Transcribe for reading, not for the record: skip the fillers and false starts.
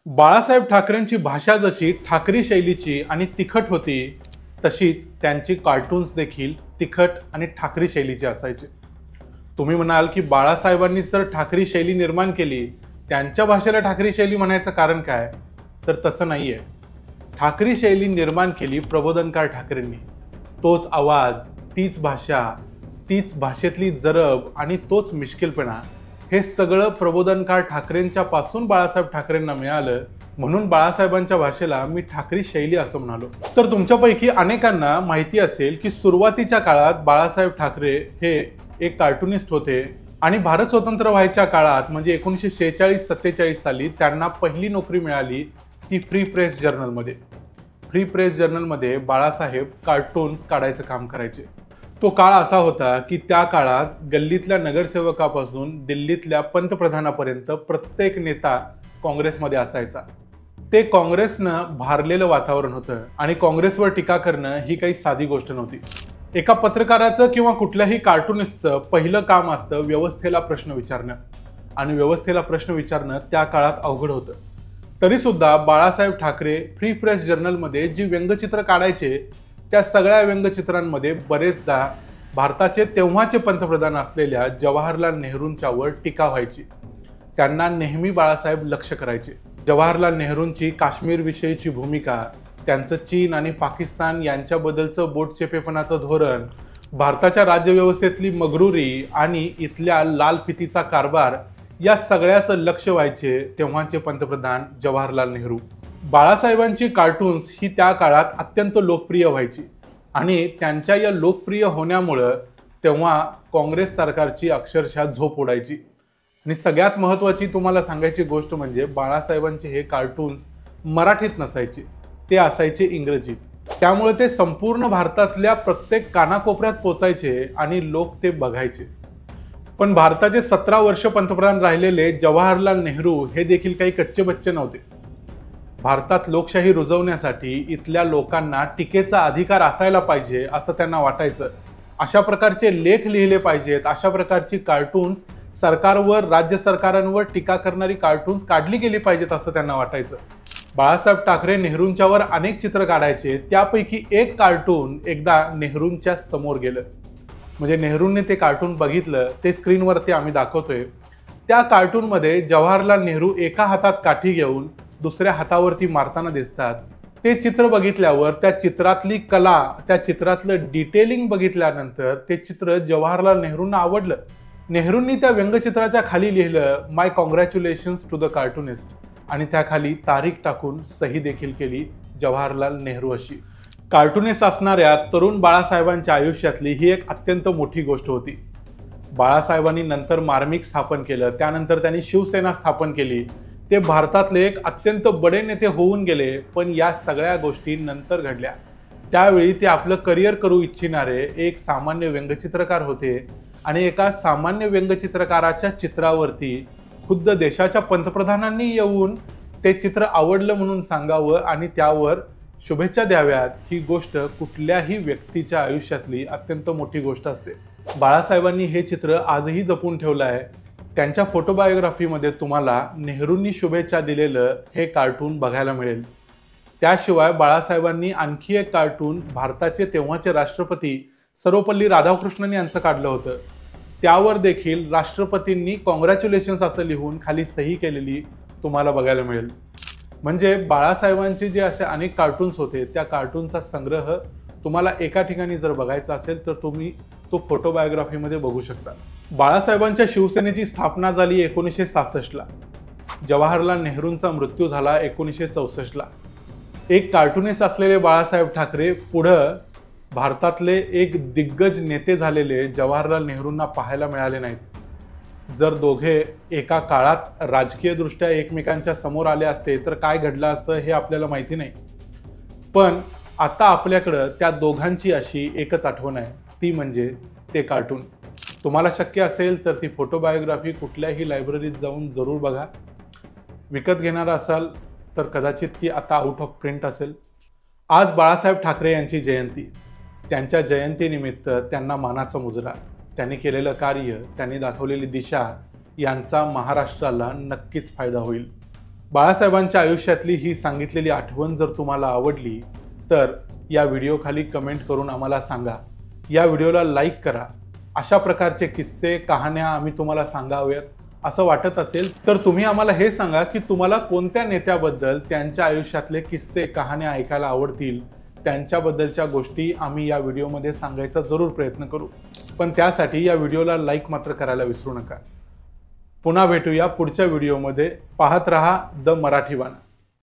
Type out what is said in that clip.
बाळासाहेब ठाकरेंची भाषा जशी ठाकरी शैलीची आणि तिखट होती, तशीच त्यांची कार्टून्स देखील तिखट आणि ठाकरी शैलीची असायचे. तुम्ही म्हणाल की बाळासाहेबांनीच तर ठाकरी शैली निर्माण केली, त्यांच्या भाषेला ठाकरी शैली म्हणायचं कारण काय? तर तसं नाहीये. ठाकरी शैली निर्माण केली प्रबोधनकार ठाकरेंनी. तोच आवाज, तीच भाषा, तीच भाषेतली जरब आणि तोच मिश्किलपणा, हे सगळं प्रबोधनकार ठाकरेंच्या पासून बाळासाहेब ठाकरेंना मिळालं. म्हणून बाळासाहेबांच्या भाषेला मी ठाकरी शैली असं म्हणालो. तर तुमच्यापैकी अनेकांना माहिती असेल की सुरुवातीच्या काळात बाळासाहेब ठाकरे हे एक कार्टूनिस्ट होते आणि भारत स्वतंत्र व्हायच्या काळात म्हणजे 1946-47 साली त्यांना पहिली नोकरी मिळाली ती फ्री प्रेस जर्नलमध्ये. फ्री प्रेस जर्नलमध्ये बाळासाहेब कार्टून्स काढायचं काम करायचे. तो काळ असा होता की त्या काळात गल्लीतल्या नगरसेवकापासून दिल्लीतल्या पंतप्रधानापर्यंत प्रत्येक नेता काँग्रेसमध्ये असायचा. ते काँग्रेसनं भारलेलं वातावरण होतं आणि काँग्रेसवर टीका करणं ही काही साधी गोष्ट नव्हती. एका पत्रकाराचं किंवा कुठल्याही कार्टूनिस्टचं पहिलं काम असतं व्यवस्थेला प्रश्न विचारणं, आणि व्यवस्थेला प्रश्न विचारणं त्या काळात अवघड होतं. तरी सुद्धा बाळासाहेब ठाकरे फ्री प्रेस जर्नलमध्ये जी व्यंगचित्र काढायचे, त्या सगळ्या व्यंगचित्रांमध्ये बरेचदा भारताचे तेव्हाचे पंतप्रधान असलेल्या जवाहरलाल नेहरूंच्यावर टीका व्हायची. त्यांना नेहमी बाळासाहेब लक्ष करायचे. जवाहरलाल नेहरूंची काश्मीर विषयीची भूमिका, त्यांचं चीन आणि पाकिस्तान यांच्याबद्दलचं बोटचेपेपणाचं धोरण, भारताच्या राज्यव्यवस्थेतली मगरुरी आणि इथल्या लाल फितीचा कारभार, या सगळ्याचं लक्ष व्हायचे तेव्हाचे पंतप्रधान जवाहरलाल नेहरू. बाळासाहेबांची कार्टून्स ही त्या काळात अत्यंत लोकप्रिय व्हायची आणि त्यांच्या या लोकप्रिय होण्यामुळं तेव्हा काँग्रेस सरकारची अक्षरशः झोप उडायची. आणि सगळ्यात महत्त्वाची तुम्हाला सांगायची गोष्ट म्हणजे बाळासाहेबांचे हे कार्टून्स मराठीत नसायचे, ते असायचे इंग्रजीत. त्यामुळे ते संपूर्ण भारतातल्या प्रत्येक कानाकोपऱ्यात पोचायचे आणि लोक ते बघायचे. पण भारताचे 17 वर्ष पंतप्रधान राहिलेले जवाहरलाल नेहरू हे देखील काही कच्चे बच्चे नव्हते. भारतात लोकशाही रुजवण्यासाठी इथल्या लोकांना टीकेचा अधिकार असायला पाहिजे असं त्यांना वाटायचं. अशा प्रकारचे लेख लिहिले पाहिजेत, अशा प्रकारची कार्टून्स सरकारवर, राज्य सरकारांवर टीका करणारी कार्टून्स काढली गेली पाहिजेत असं त्यांना वाटायचं. बाळासाहेब ठाकरे नेहरूंच्यावर अनेक चित्र काढायचे. त्यापैकी एक कार्टून एकदा नेहरूंच्या समोर गेलं. म्हणजे नेहरूंनी ते कार्टून बघितलं, ते स्क्रीनवरती आम्ही दाखवतोय. त्या कार्टूनमध्ये जवाहरलाल नेहरू एका हातात काठी घेऊन दुसऱ्या हातावरती मारताना दिसतात. ते चित्र बघितल्यावर त्या चित्रातली कला, त्या चित्रातलं डिटेलिंग बघितल्यानंतर ते चित्र जवाहरलाल नेहरूंना आवडलं. नेहरूंनी त्या व्यंगचित्राच्या खाली लिहिलं, माय कॉंग्रॅच्युलेशन्स टू द कार्टूनिस्ट, आणि त्याखाली तारीख टाकून सही देखील केली, जवाहरलाल नेहरू अशी. कार्टूनिस्ट असणाऱ्या तरुण बाळासाहेबांच्या आयुष्यातली ही एक अत्यंत मोठी गोष्ट होती. बाळासाहेबांनी नंतर मार्मिक स्थापन केलं, त्यानंतर त्यांनी शिवसेना स्थापन केली. ते भारतातले एक अत्यंत बडे नेते होऊन गेले. पण या सगळ्या गोष्टी नंतर घडल्या. त्यावेळी ते आपलं करिअर करू इच्छिणारे एक सामान्य व्यंगचित्रकार होते आणि एका सामान्य व्यंगचित्रकाराच्या चित्रावरती खुद्द देशाच्या पंतप्रधानांनी येऊन ते चित्र आवडलं म्हणून सांगावं आणि त्यावर शुभेच्छा द्याव्यात, ही गोष्ट कुठल्याही व्यक्तीच्या आयुष्यातली अत्यंत मोठी गोष्ट असते. बाळासाहेबांनी हे चित्र आजही जपून ठेवलं आहे. त्यांच्या फोटोबायोग्राफीमध्ये तुम्हाला नेहरूंनी शुभेच्छा दिलेलं हे कार्टून बघायला मिळेल. त्याशिवाय बाळासाहेबांनी आणखी एक कार्टून भारताचे तेव्हाचे राष्ट्रपती सर्वपल्ली राधाकृष्णन यांचं काढलं होतं. त्यावर देखील राष्ट्रपतींनी कॉंग्रॅच्युलेशन्स असं लिहून खाली सही केलेली तुम्हाला बघायला मिळेल. म्हणजे बाळासाहेबांचे जे असे अनेक कार्टून्स होते, त्या कार्टूनचा संग्रह तुम्हाला एका ठिकाणी जर बघायचा असेल तर तुम्ही तो फोटोबायोग्राफीमध्ये बघू शकता. बाळासाहेबांच्या शिवसेनेची स्थापना झाली 1966ला. जवाहरलाल नेहरूंचा मृत्यू झाला 1964ला. एक कार्टूनिस्ट असलेले बाळासाहेब ठाकरे पुढं भारतातले एक दिग्गज नेते झालेले जवाहरलाल नेहरूंना पाहायला मिळाले नाहीत. जर दोघे एका काळात राजकीयदृष्ट्या एकमेकांच्या समोर आले असते तर काय घडलं असतं हे आपल्याला माहिती नाही. पण आता आपल्याकडं त्या दोघांची अशी एकच आठवण आहे, ती म्हणजे ते कार्टून. तुम्हाला शक्य असेल तर ती फोटोबायोग्राफी कुठल्याही लायब्ररीत जाऊन जरूर बघा. विकत घेणार असाल तर कदाचित ती आता आउट ऑफ प्रिंट असेल. आज बाळासाहेब ठाकरे यांची जयंती. त्यांच्या जयंतीनिमित्त त्यांना मानाचा मुजरा, त्यांनी केलेलं कार्य, त्यांनी दाखवलेली दिशा यांचा महाराष्ट्राला नक्कीच फायदा होईल. बाळासाहेबांच्या आयुष्यातली ही सांगितलेली आठवण जर तुम्हाला आवडली तर या व्हिडिओ खाली कमेंट करून आम्हाला सांगा. या व्हिडिओला लाईक करा. अशा प्रकारचे किस्से कहाण्या आम्ही तुम्हाला सांगाव्यात असं वाटत असेल तर तुम्ही आम्हाला हे सांगा की तुम्हाला कोणत्या नेत्याबद्दल त्यांच्या आयुष्यातले किस्से कहाण्या ऐकायला आवडतील. त्यांच्याबद्दलच्या गोष्टी आम्ही या व्हिडिओमध्ये सांगायचा जरूर प्रयत्न करू. पण त्यासाठी या व्हिडिओला लाईक मात्र करायला विसरू नका. पुन्हा भेटूया पुढच्या व्हिडिओमध्ये. पाहत रहा द मराठीवाणा.